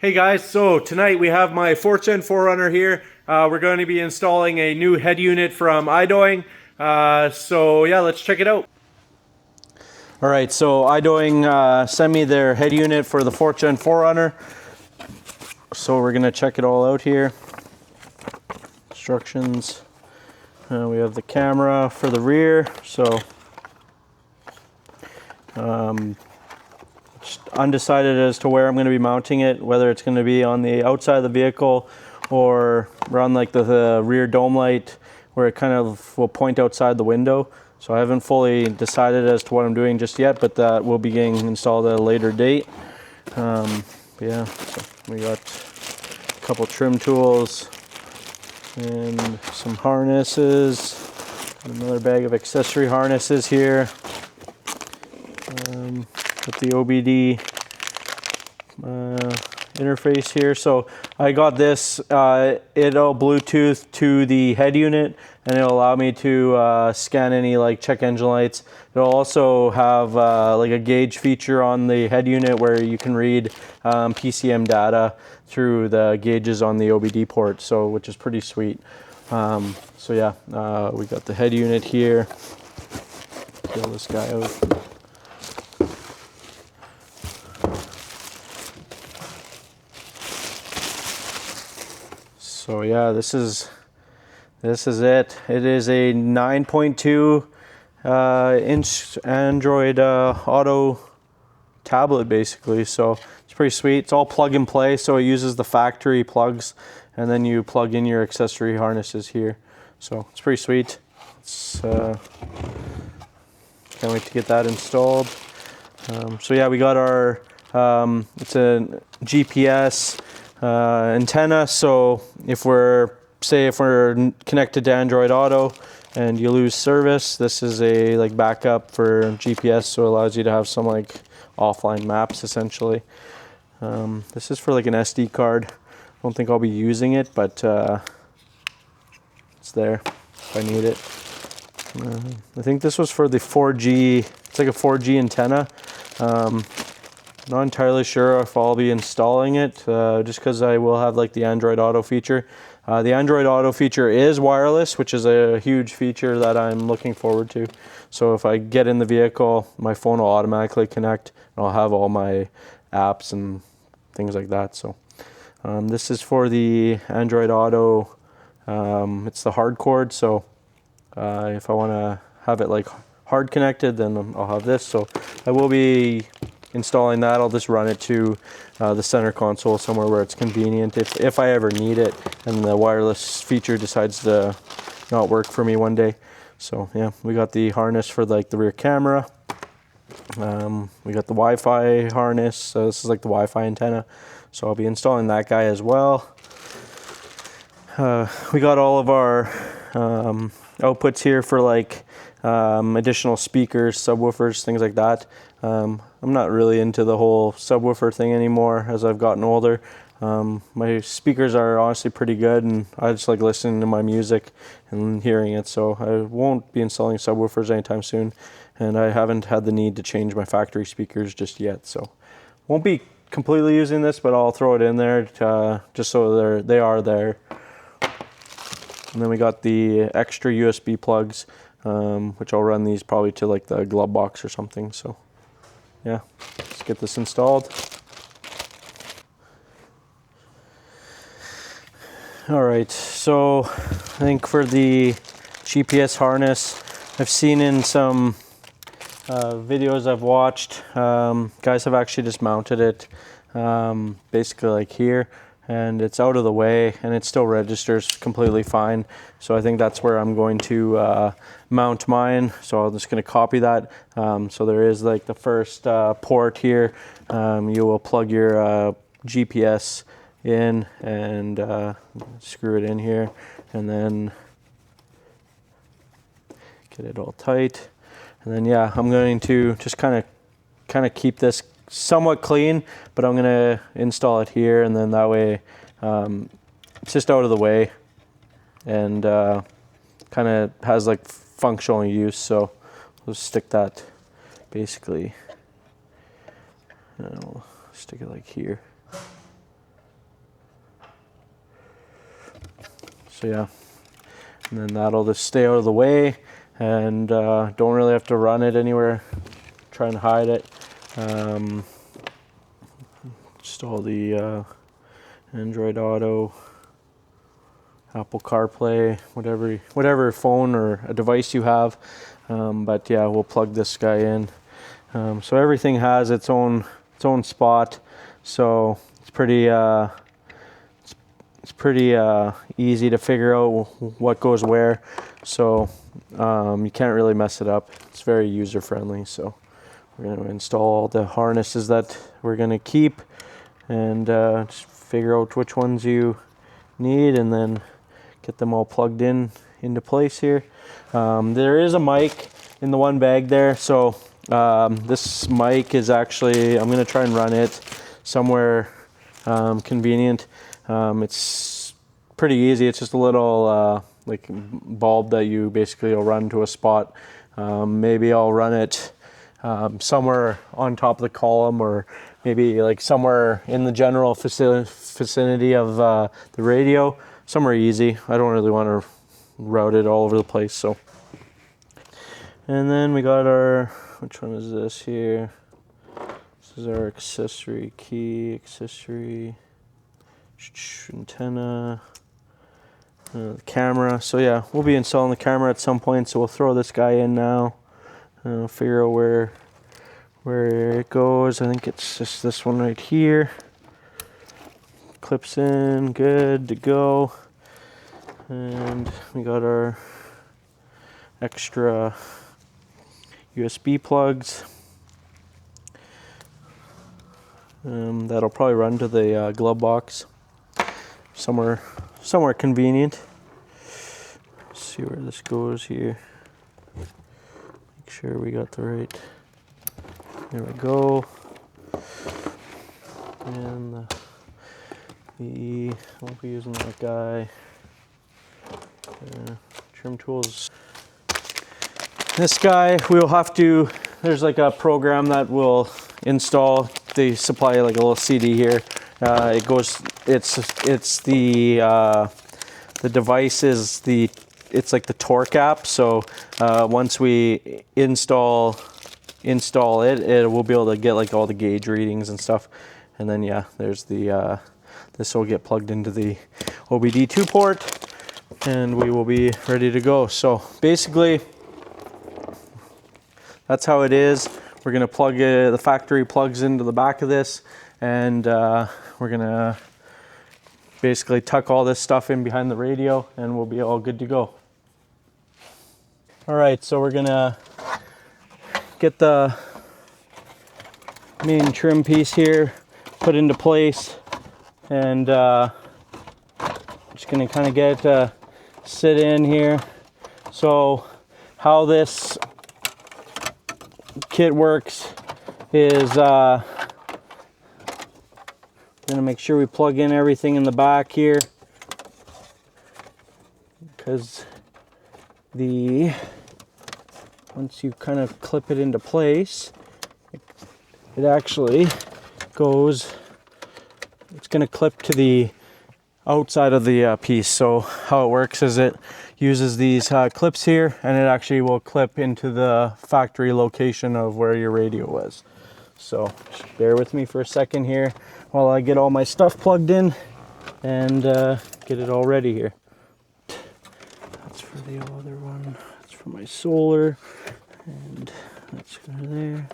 Hey guys, so tonight we have my 4th Gen 4Runner here. We're going to be installing a new head unit from IDOING. So yeah, let's check it out. All right, so IDOING sent me their head unit for the 4th Gen 4Runner. So we're gonna check it all out here. Instructions. We have the camera for the rear. So undecided as to where I'm going to be mounting it, whether it's going to be on the outside of the vehicle or around like the rear dome light where it kind of will point outside the window. So I haven't fully decided as to what I'm doing just yet, but that will be getting installed at a later date. Yeah, so we got a couple trim tools and some harnesses, another bag of accessory harnesses here. With the OBD interface here. So I got this, it'll Bluetooth to the head unit and it'll allow me to scan any like check engine lights. It'll also have like a gauge feature on the head unit where you can read PCM data through the gauges on the OBD port, so which is pretty sweet. So yeah, we got the head unit here. Pull this guy out. So yeah, this is it. It is a 9.2 inch Android Auto tablet basically. So it's pretty sweet. It's all plug and play. So it uses the factory plugs, and then you plug in your accessory harnesses here. So it's pretty sweet. It's can't wait to get that installed. So yeah, we got our it's a GPS antenna. So if we're connected to Android Auto and you lose service, this is a like backup for GPS, so it allows you to have some like offline maps essentially. This is for like an SD card. I don't think I'll be using it, but it's there if I need it. I think this was for the 4G. It's like a 4G antenna. Not entirely sure if I'll be installing it, just because I will have like the Android Auto feature. The Android Auto feature is wireless, which is a huge feature that I'm looking forward to. So if I get in the vehicle, my phone will automatically connect, and I'll have all my apps and things like that. So this is for the Android Auto. It's the hard cord, so if I want to have it like hard connected, then I'll have this. So I will be installing that. I'll just run it to the center console somewhere where it's convenient if I ever need it and the wireless feature decides to not work for me one day. So yeah, we got the harness for like the rear camera. We got the Wi-Fi harness, so this is like the Wi-Fi antenna, so I'll be installing that guy as well. We got all of our outputs here for like additional speakers, subwoofers, things like that. I'm not really into the whole subwoofer thing anymore as I've gotten older. My speakers are honestly pretty good, and I just like listening to my music and hearing it, so I won't be installing subwoofers anytime soon, and I haven't had the need to change my factory speakers just yet, so won't be completely using this, but I'll throw it in there just so they are there. And then we got the extra USB plugs, which I'll run these probably to like the glove box or something. So yeah, let's get this installed. All right, so I think for the GPS harness, I've seen in some videos I've watched, guys have actually just mounted it basically like here, and it's out of the way and it still registers completely fine. So I think that's where I'm going to mount mine. So I'm just going to copy that. So there is like the first port here. You will plug your GPS in and screw it in here, and then get it all tight. And then yeah, I'm going to just kind of keep this somewhat clean, but I'm gonna install it here, and then that way it's just out of the way and kind of has like functional use. So we'll stick that basically, and we'll stick it like here. So yeah, and then that'll just stay out of the way, and don't really have to run it anywhere, try and hide it. Install the Android Auto, Apple CarPlay, whatever phone or a device you have. But yeah, we'll plug this guy in. So everything has its own spot. So it's pretty easy to figure out what goes where. So you can't really mess it up. It's very user friendly. So we're going to install all the harnesses that we're going to keep, and just figure out which ones you need, and then get them all plugged into place here. There is a mic in the one bag there, so this mic is actually, I'm going to try and run it somewhere convenient. It's pretty easy. It's just a little like bulb that you basically will run to a spot. Maybe I'll run it somewhere on top of the column, or maybe like somewhere in the general vicinity of the radio, somewhere easy. I don't really want to route it all over the place. So, and then we got our, which one is this here? This is our accessory key, accessory antenna, camera. So yeah, we'll be installing the camera at some point, so we'll throw this guy in now, figure out where it goes. I think it's just this one right here. Clips in, good to go. And we got our extra USB plugs. That'll probably run to the glove box somewhere convenient. Let's see where this goes here. Make sure we got the right. There we go. And won't be using that guy. Trim tools. This guy we'll have to. There's like a program that will install. They supply like a little CD here. It goes. It's the device is the. It's like the torque app. So once we install it, we'll be able to get like all the gauge readings and stuff. And then yeah, there's the this will get plugged into the OBD2 port, and we will be ready to go. So basically, that's how it is. We're gonna plug it. The factory plugs into the back of this, and we're gonna basically tuck all this stuff in behind the radio, and we'll be all good to go. All right, so we're gonna get the main trim piece here put into place, and just gonna kind of get it sit in here. So how this kit works is gonna make sure we plug in everything in the back here, because once you kind of clip it into place, it actually goes, it's going to clip to the outside of the piece. So how it works is it uses these clips here, and it actually will clip into the factory location of where your radio was. So just bear with me for a second here while I get all my stuff plugged in and get it all ready here. That's for the other one. That's for my solar, and that's for there.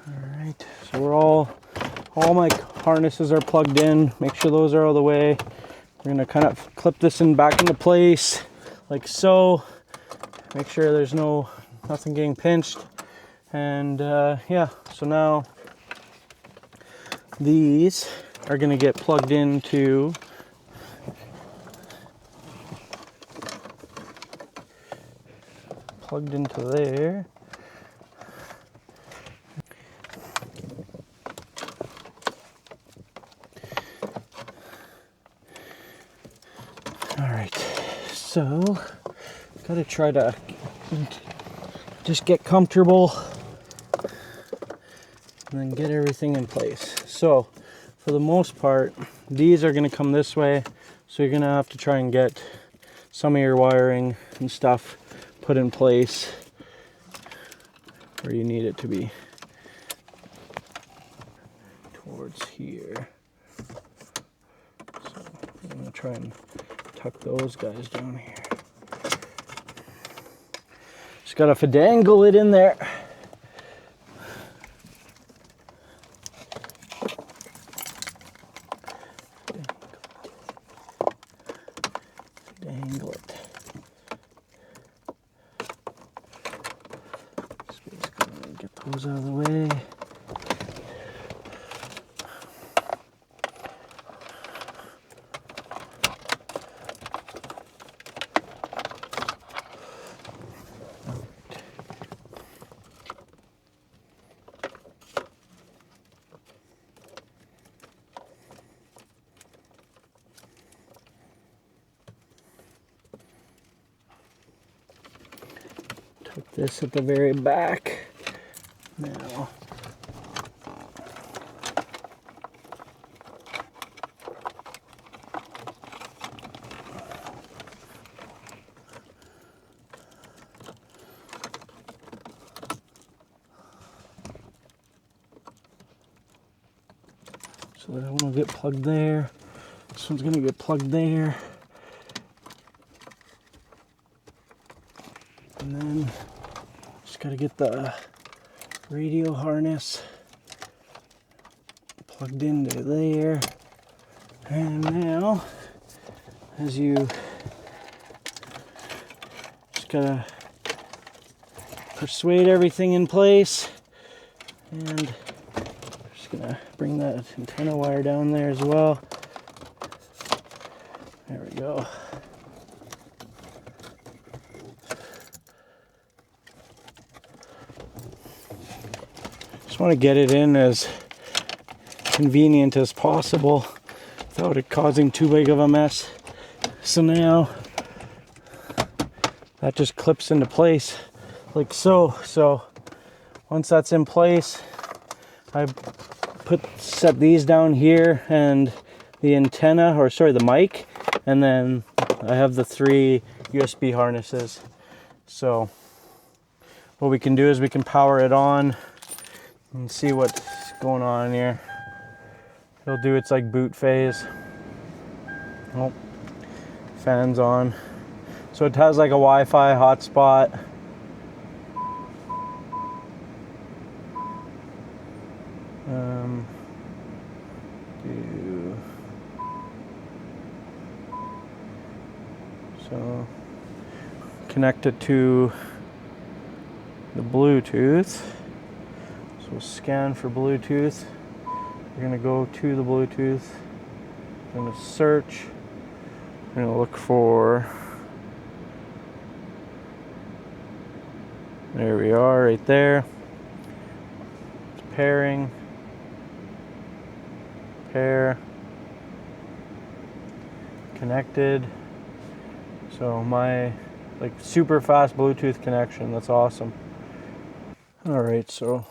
All right, so we're all my harnesses are plugged in. Make sure those are out of the way. We're gonna kind of clip this in back into place like so. Make sure there's nothing getting pinched. And yeah, so now these are gonna get plugged into there. All right, so gotta try to just get comfortable and then get everything in place. So for the most part, these are gonna come this way, so you're gonna have to try and get some of your wiring and stuff put in place where you need it to be. Towards here. So I'm going to try and tuck those guys down here. Just got to finagle it in there. Finagle it. Just basically get those out of the way. Tuck this at the very back. Now, so that one will get plugged there. This one's gonna get plugged there. And then just gotta get the radio harness plugged into there. And now, as you just gotta persuade everything in place, and just gonna bring that antenna wire down there as well. There we go. Just want to get it in as convenient as possible without it causing too big of a mess. So now that just clips into place like so. So once that's in place, I set these down here and the antenna, or sorry, the mic, and then I have the 3 USB harnesses. So what we can do is we can power it on and see what's going on here. It'll do its like boot phase. Oh, fan's on. So it has like a Wi-Fi hotspot. So connect it to the Bluetooth. So we'll scan for Bluetooth. We're gonna go to the Bluetooth. I'm gonna search. I'm gonna look for. There we are, right there. It's pairing. Pair. Connected. So my like super fast Bluetooth connection. That's awesome. All right, so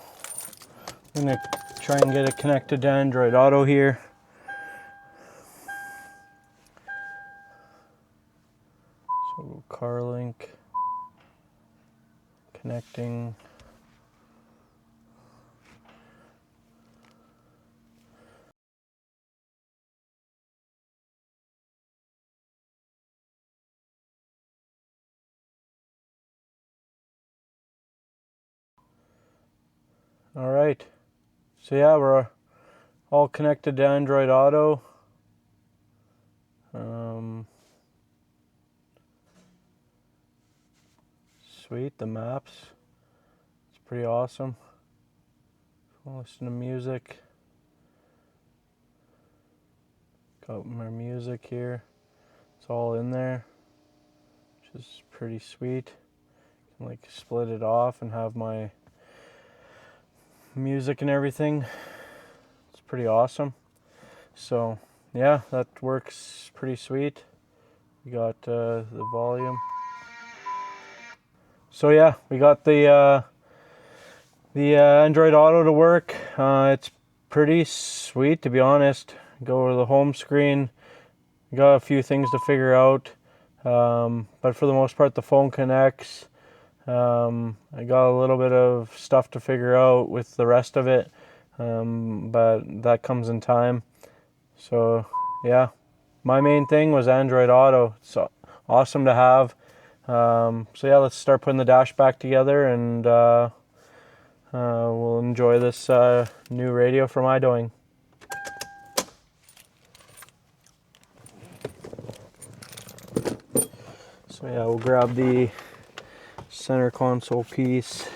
I'm gonna try and get it connected to Android Auto here. So CarLink connecting. All right, so yeah, we're all connected to Android Auto. Sweet, the maps, it's pretty awesome. I'll listen to music. Got my music here, it's all in there, which is pretty sweet. I can like split it off and have my music and everything. It's pretty awesome. So yeah, that works pretty sweet. We got the volume. So yeah, we got the Android Auto to work. It's pretty sweet, to be honest. Go to the home screen. Got a few things to figure out. But for the most part, the phone connects. I got a little bit of stuff to figure out with the rest of it, but that comes in time. So yeah, my main thing was Android Auto. It's awesome to have. So yeah, let's start putting the dash back together, and we'll enjoy this new radio from IDOING. So yeah, we'll grab the center console piece.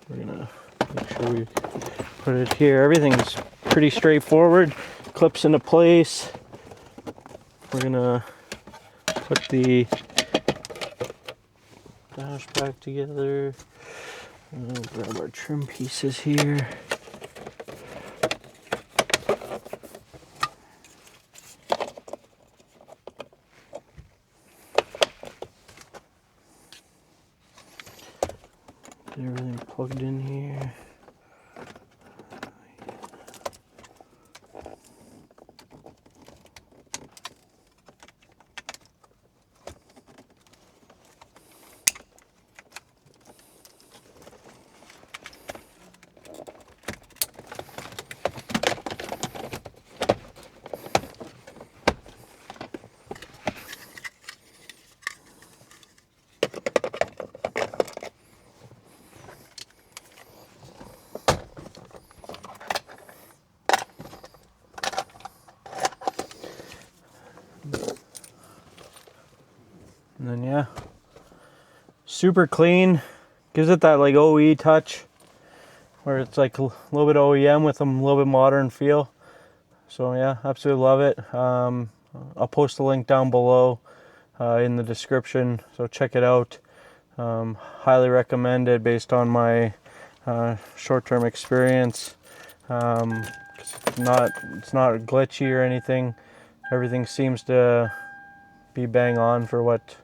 We're gonna make sure we put it here. Everything's pretty straightforward. Clips into place. We're gonna put the dash back together. And we'll grab our trim pieces here. Get everything plugged in here. And then yeah, super clean, gives it that like OE touch where it's like a little bit OEM with a little bit modern feel. So yeah, absolutely love it. I'll post a link down below in the description, so check it out. Highly recommend it based on my short-term experience. It's not glitchy or anything. Everything seems to be bang on for what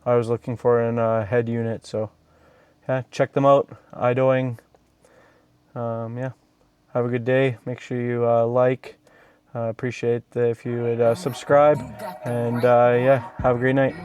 I was looking for in a head unit. So yeah, check them out. IDOING. Yeah, have a good day. Make sure you like. Appreciate if you would subscribe, and yeah, have a great night.